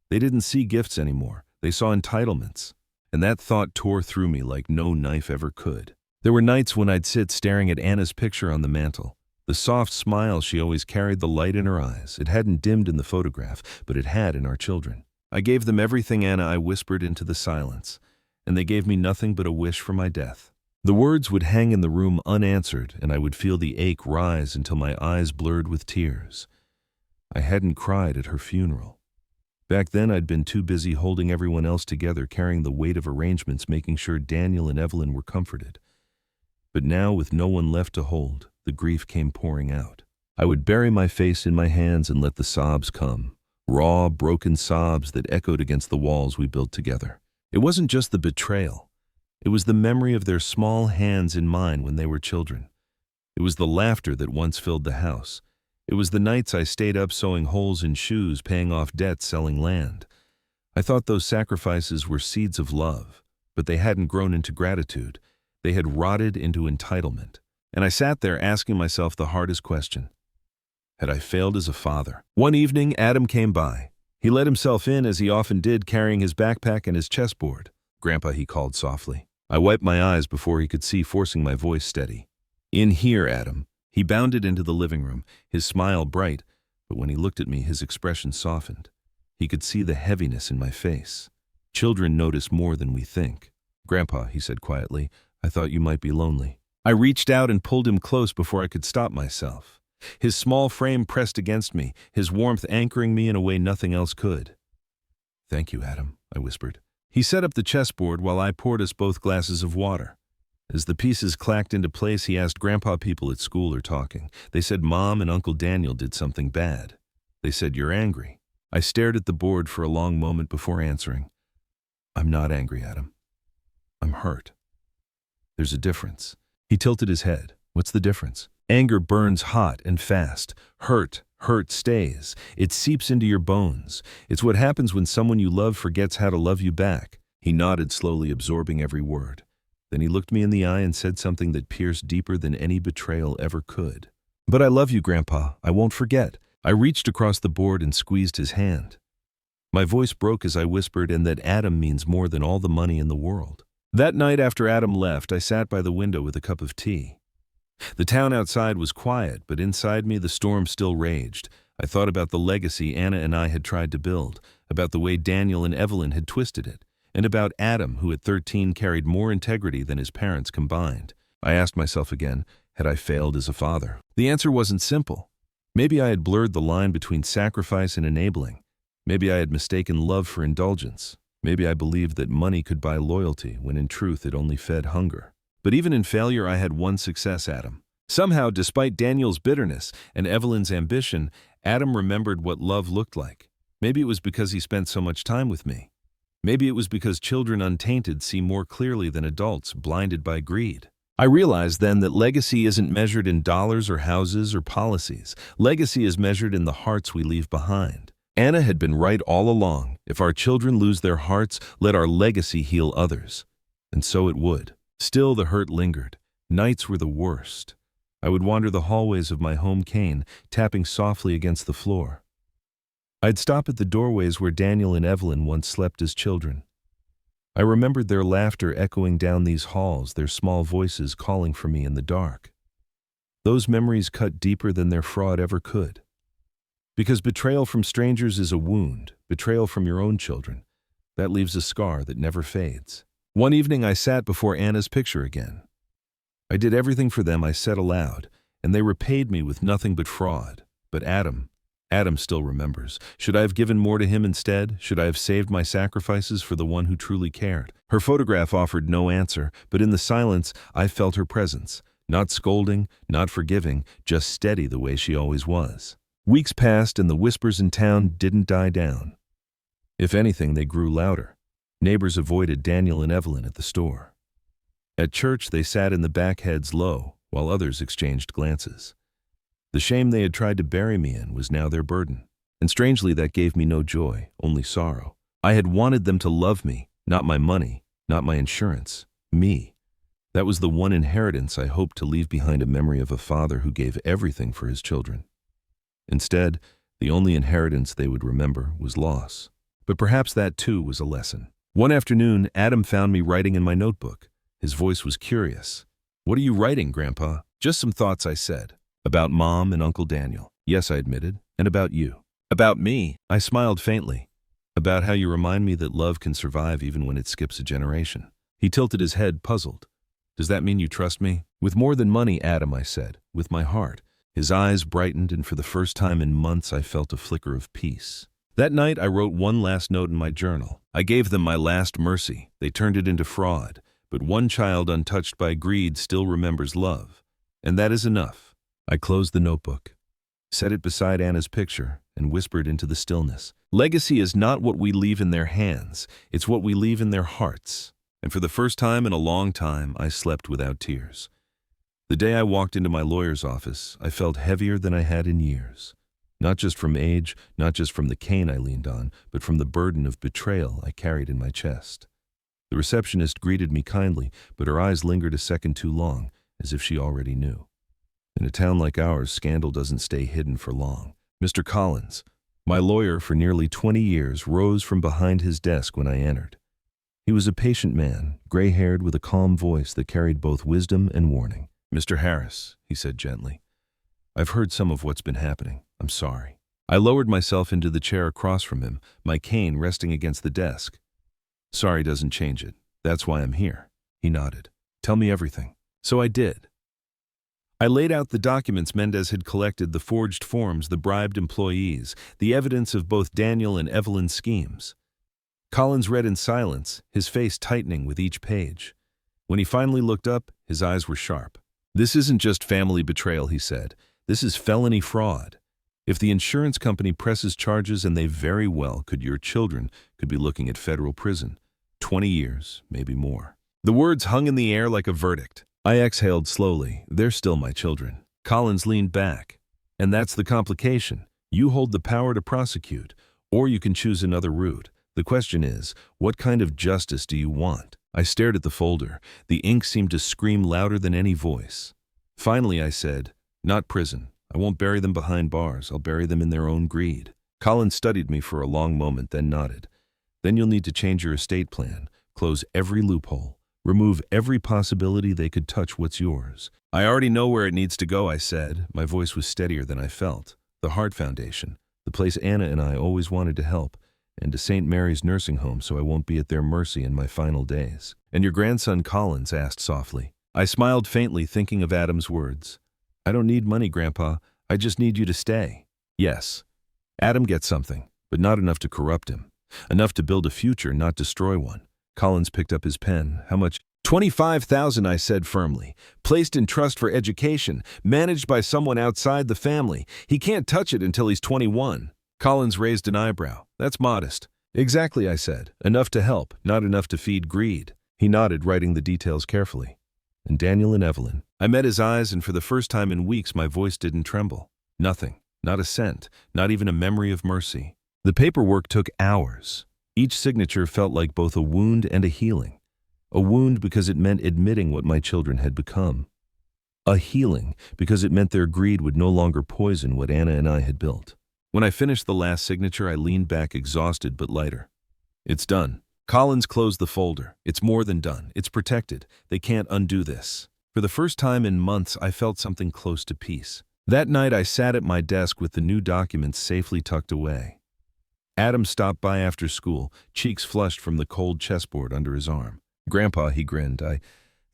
They didn't see gifts anymore. They saw entitlements. And that thought tore through me like no knife ever could. There were nights when I'd sit staring at Anna's picture on the mantel. The soft smile she always carried, the light in her eyes. It hadn't dimmed in the photograph, but it had in our children. I gave them everything, Anna, I whispered into the silence. And they gave me nothing but a wish for my death. The words would hang in the room unanswered, and I would feel the ache rise until my eyes blurred with tears. I hadn't cried at her funeral. Back then, I'd been too busy holding everyone else together, carrying the weight of arrangements, making sure Daniel and Evelyn were comforted. But now, with no one left to hold, the grief came pouring out. I would bury my face in my hands and let the sobs come. Raw, broken sobs that echoed against the walls we built together. It wasn't just the betrayal. It was the memory of their small hands in mine when they were children. It was the laughter that once filled the house. It was the nights I stayed up sewing holes in shoes, paying off debts, selling land. I thought those sacrifices were seeds of love, but they hadn't grown into gratitude. They had rotted into entitlement. And I sat there asking myself the hardest question. Had I failed as a father? One evening, Adam came by. He let himself in, as he often did, carrying his backpack and his chessboard. Grandpa, he called softly. I wiped my eyes before he could see, forcing my voice steady. In here, Adam. He bounded into the living room, his smile bright, but when he looked at me, his expression softened. He could see the heaviness in my face. Children notice more than we think. Grandpa, he said quietly, I thought you might be lonely. I reached out and pulled him close before I could stop myself. His small frame pressed against me, his warmth anchoring me in a way nothing else could. Thank you, Adam, I whispered. He set up the chessboard while I poured us both glasses of water. As the pieces clacked into place, he asked, Grandpa, people at school are talking. They said Mom and Uncle Daniel did something bad. They said you're angry. I stared at the board for a long moment before answering. I'm not angry, Adam. I'm hurt. There's a difference. He tilted his head. What's the difference? Anger burns hot and fast. Hurt stays. It seeps into your bones. It's what happens when someone you love forgets how to love you back. He nodded slowly, absorbing every word. Then he looked me in the eye and said something that pierced deeper than any betrayal ever could. But I love you, Grandpa. I won't forget. I reached across the board and squeezed his hand. My voice broke as I whispered, and that Adam means more than all the money in the world. That night after Adam left, I sat by the window with a cup of tea. The town outside was quiet, but inside me the storm still raged. I thought about the legacy Anna and I had tried to build, about the way Daniel and Evelyn had twisted it, and about Adam, who at 13 carried more integrity than his parents combined. I asked myself again, had I failed as a father? The answer wasn't simple. Maybe I had blurred the line between sacrifice and enabling. Maybe I had mistaken love for indulgence. Maybe I believed that money could buy loyalty, when in truth it only fed hunger. But even in failure, I had one success, Adam. Somehow, despite Daniel's bitterness and Evelyn's ambition, Adam remembered what love looked like. Maybe it was because he spent so much time with me. Maybe it was because children untainted see more clearly than adults blinded by greed. I realized then that legacy isn't measured in dollars or houses or policies. Legacy is measured in the hearts we leave behind. Anna had been right all along. If our children lose their hearts, let our legacy heal others. And so it would. Still, the hurt lingered. Nights were the worst. I would wander the hallways of my home cane, tapping softly against the floor. I'd stop at the doorways where Daniel and Evelyn once slept as children. I remembered their laughter echoing down these halls, their small voices calling for me in the dark. Those memories cut deeper than their fraud ever could. Because betrayal from strangers is a wound, betrayal from your own children, that leaves a scar that never fades. One evening I sat before Anna's picture again. I did everything for them, I said aloud, and they repaid me with nothing but fraud. But Adam still remembers. Should I have given more to him instead? Should I have saved my sacrifices for the one who truly cared? Her photograph offered no answer, but in the silence I felt her presence. Not scolding, not forgiving, just steady the way she always was. Weeks passed and the whispers in town didn't die down. If anything, they grew louder. Neighbors avoided Daniel and Evelyn at the store. At church, they sat in the back, heads low, while others exchanged glances. The shame they had tried to bury me in was now their burden. And strangely, that gave me no joy, only sorrow. I had wanted them to love me, not my money, not my insurance, me. That was the one inheritance I hoped to leave behind, a memory of a father who gave everything for his children. Instead, the only inheritance they would remember was loss. But perhaps that too was a lesson. One afternoon, Adam found me writing in my notebook. His voice was curious. "What are you writing, Grandpa?" "Just some thoughts," I said. "About Mom and Uncle Daniel." "Yes," I admitted. "And about you." "About me?" I smiled faintly. "About how you remind me that love can survive even when it skips a generation." He tilted his head, puzzled. "Does that mean you trust me?" "With more than money, Adam," I said. "With my heart." His eyes brightened, and for the first time in months I felt a flicker of peace. That night I wrote one last note in my journal. I gave them my last mercy. They turned it into fraud. But one child untouched by greed still remembers love. And that is enough. I closed the notebook, set it beside Anna's picture, and whispered into the stillness. Legacy is not what we leave in their hands, it's what we leave in their hearts. And for the first time in a long time, I slept without tears. The day I walked into my lawyer's office, I felt heavier than I had in years. Not just from age, not just from the cane I leaned on, but from the burden of betrayal I carried in my chest. The receptionist greeted me kindly, but her eyes lingered a second too long, as if she already knew. In a town like ours, scandal doesn't stay hidden for long. Mr. Collins, my lawyer for nearly 20 years, rose from behind his desk when I entered. He was a patient man, gray-haired with a calm voice that carried both wisdom and warning. "Mr. Harris," he said gently, "I've heard some of what's been happening. I'm sorry." I lowered myself into the chair across from him, my cane resting against the desk. "Sorry doesn't change it. That's why I'm here." He nodded. "Tell me everything." So I did. I laid out the documents Mendez had collected, the forged forms, the bribed employees, the evidence of both Daniel and Evelyn's schemes. Collins read in silence, his face tightening with each page. When he finally looked up, his eyes were sharp. "This isn't just family betrayal," he said. "This is felony fraud. If the insurance company presses charges, and they very well could, your children could be looking at federal prison. 20 years, maybe more." The words hung in the air like a verdict. I exhaled slowly. "They're still my children." Collins leaned back. "And that's the complication. You hold the power to prosecute, or you can choose another route. The question is, what kind of justice do you want?" I stared at the folder. The ink seemed to scream louder than any voice. Finally, I said, "Not prison. I won't bury them behind bars. I'll bury them in their own greed." Collins studied me for a long moment, then nodded. "Then you'll need to change your estate plan, close every loophole. Remove every possibility they could touch what's yours." "I already know where it needs to go," I said. My voice was steadier than I felt. "The Heart Foundation, the place Anna and I always wanted to help, and to St. Mary's nursing home so I won't be at their mercy in my final days." "And your grandson Collins?" asked softly. I smiled faintly, thinking of Adam's words. "I don't need money, Grandpa. I just need you to stay." "Yes. Adam gets something, but not enough to corrupt him. Enough to build a future, not destroy one." Collins picked up his pen. "How much?" $25,000, I said firmly. Placed in trust for education, managed by someone outside the family. He can't touch it until he's 21. Collins raised an eyebrow. That's modest. Exactly, I said. Enough to help, not enough to feed greed. He nodded, writing the details carefully. And Daniel and Evelyn. I met his eyes, and for the first time in weeks my voice didn't tremble. Nothing. Not a cent. Not even a memory of mercy. The paperwork took hours. Each signature felt like both a wound and a healing. A wound because it meant admitting what my children had become. A healing because it meant their greed would no longer poison what Anna and I had built. When I finished the last signature, I leaned back exhausted but lighter. It's done. Collins closed the folder. It's more than done. It's protected. They can't undo this. For the first time in months, I felt something close to peace. That night, I sat at my desk with the new documents safely tucked away. Adam stopped by after school, cheeks flushed from the cold chessboard under his arm. Grandpa, he grinned. I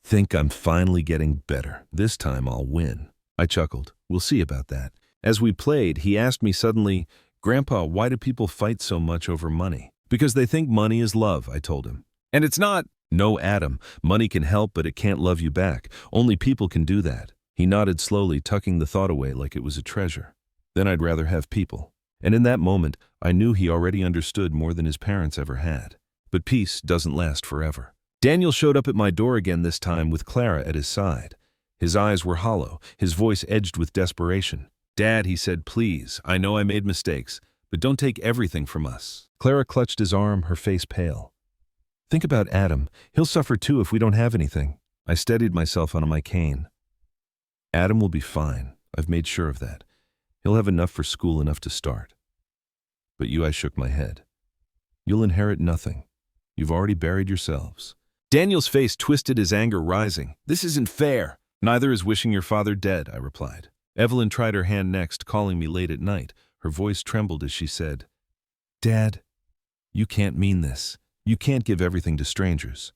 think I'm finally getting better. This time I'll win. I chuckled. We'll see about that. As we played, he asked me suddenly, Grandpa, why do people fight so much over money? Because they think money is love, I told him. And it's not. No, Adam. Money can help, but it can't love you back. Only people can do that. He nodded slowly, tucking the thought away like it was a treasure. Then I'd rather have people. And in that moment, I knew he already understood more than his parents ever had. But peace doesn't last forever. Daniel showed up at my door again, this time with Clara at his side. His eyes were hollow, his voice edged with desperation. Dad, he said, please, I know I made mistakes, but don't take everything from us. Clara clutched his arm, her face pale. Think about Adam. He'll suffer too if we don't have anything. I steadied myself on my cane. Adam will be fine. I've made sure of that. He'll have enough for school, enough to start. But you, I shook my head. You'll inherit nothing. You've already buried yourselves. Daniel's face twisted, his anger rising. This isn't fair. Neither is wishing your father dead, I replied. Evelyn tried her hand next, calling me late at night. Her voice trembled as she said, Dad, you can't mean this. You can't give everything to strangers.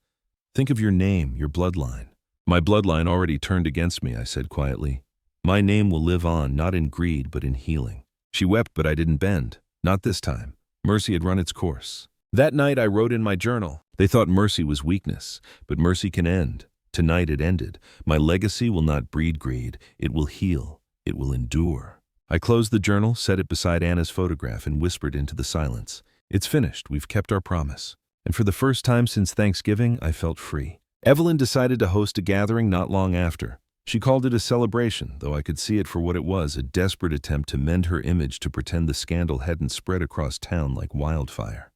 Think of your name, your bloodline. My bloodline already turned against me, I said quietly. My name will live on, not in greed, but in healing. She wept, but I didn't bend. Not this time. Mercy had run its course. That night I wrote in my journal. They thought mercy was weakness, but mercy can end. Tonight it ended. My legacy will not breed greed. It will heal. It will endure. I closed the journal, set it beside Anna's photograph, and whispered into the silence. It's finished. We've kept our promise. And for the first time since Thanksgiving, I felt free. Evelyn decided to host a gathering not long after. She called it a celebration, though I could see it for what it was, a desperate attempt to mend her image, to pretend the scandal hadn't spread across town like wildfire.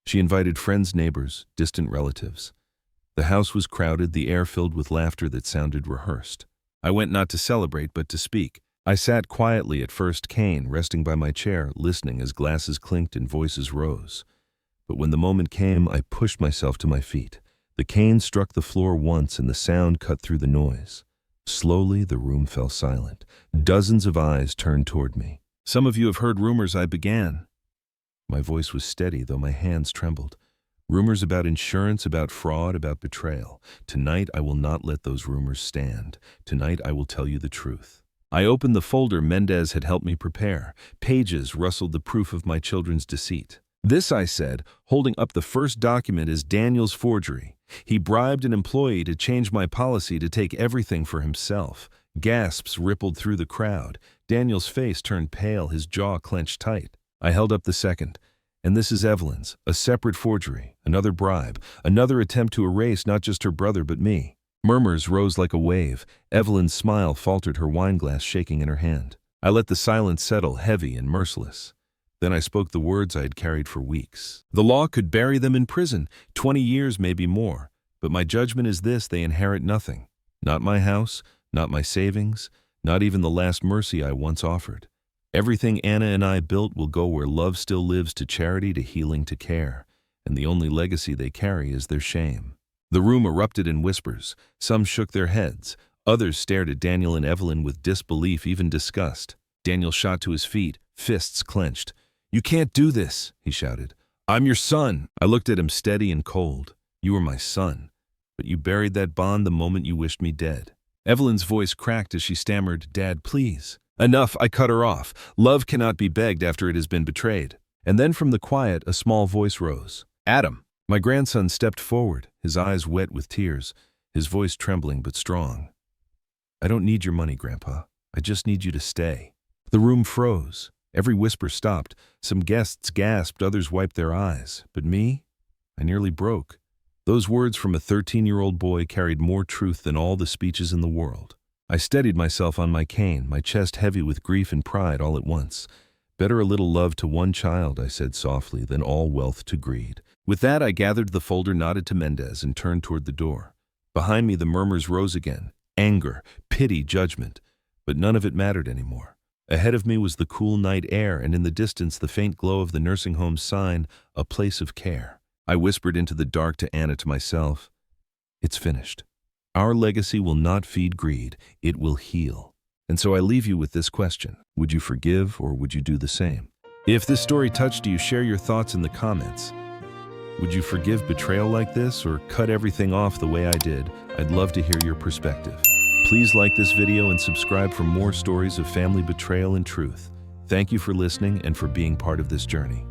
She invited friends, neighbors, distant relatives. The house was crowded, the air filled with laughter that sounded rehearsed. I went not to celebrate, but to speak. I sat quietly at first, cane resting by my chair, listening as glasses clinked and voices rose. But when the moment came, I pushed myself to my feet. The cane struck the floor once, and the sound cut through the noise. Slowly, the room fell silent. Dozens of eyes turned toward me. Some of you have heard rumors, I began. My voice was steady, though my hands trembled. Rumors about insurance, about fraud, about betrayal. Tonight, I will not let those rumors stand. Tonight, I will tell you the truth. I opened the folder Mendez had helped me prepare. Pages rustled the proof of my children's deceit. This, I said, holding up the first document, is Daniel's forgery. He bribed an employee to change my policy to take everything for himself. Gasps rippled through the crowd. Daniel's face turned pale, his jaw clenched tight. I held up the second. And this is Evelyn's, a separate forgery, another bribe, another attempt to erase not just her brother but me. Murmurs rose like a wave. Evelyn's smile faltered, her wineglass shaking in her hand. I let the silence settle, heavy and merciless. Then I spoke the words I had carried for weeks. The law could bury them in prison, 20 years, maybe more. But my judgment is this: they inherit nothing. Not my house, not my savings, not even the last mercy I once offered. Everything Anna and I built will go where love still lives, to charity, to healing, to care. And the only legacy they carry is their shame. The room erupted in whispers. Some shook their heads. Others stared at Daniel and Evelyn with disbelief, even disgust. Daniel shot to his feet, fists clenched. "You can't do this," he shouted. "I'm your son." I looked at him, steady and cold. "You were my son, but you buried that bond the moment you wished me dead." Evelyn's voice cracked as she stammered, "Dad, please." "Enough," I cut her off. "Love cannot be begged after it has been betrayed." And then from the quiet, a small voice rose. "Adam." My grandson stepped forward, his eyes wet with tears, his voice trembling but strong. "I don't need your money, Grandpa. I just need you to stay." The room froze. Every whisper stopped. Some guests gasped, others wiped their eyes. But me? I nearly broke. Those words from a 13-year-old boy carried more truth than all the speeches in the world. I steadied myself on my cane, my chest heavy with grief and pride all at once. "Better a little love to one child," I said softly, "than all wealth to greed." With that, I gathered the folder, nodded to Mendez, and turned toward the door. Behind me, the murmurs rose again. Anger, pity, judgment. But none of it mattered anymore. Ahead of me was the cool night air, and in the distance the faint glow of the nursing home's sign, "A place of care." I whispered into the dark to Anna, to myself, "It's finished. Our legacy will not feed greed, it will heal." And so I leave you with this question. Would you forgive, or would you do the same? If this story touched you, share your thoughts in the comments. Would you forgive betrayal like this, or cut everything off the way I did? I'd love to hear your perspective. Please like this video and subscribe for more stories of family betrayal and truth. Thank you for listening and for being part of this journey.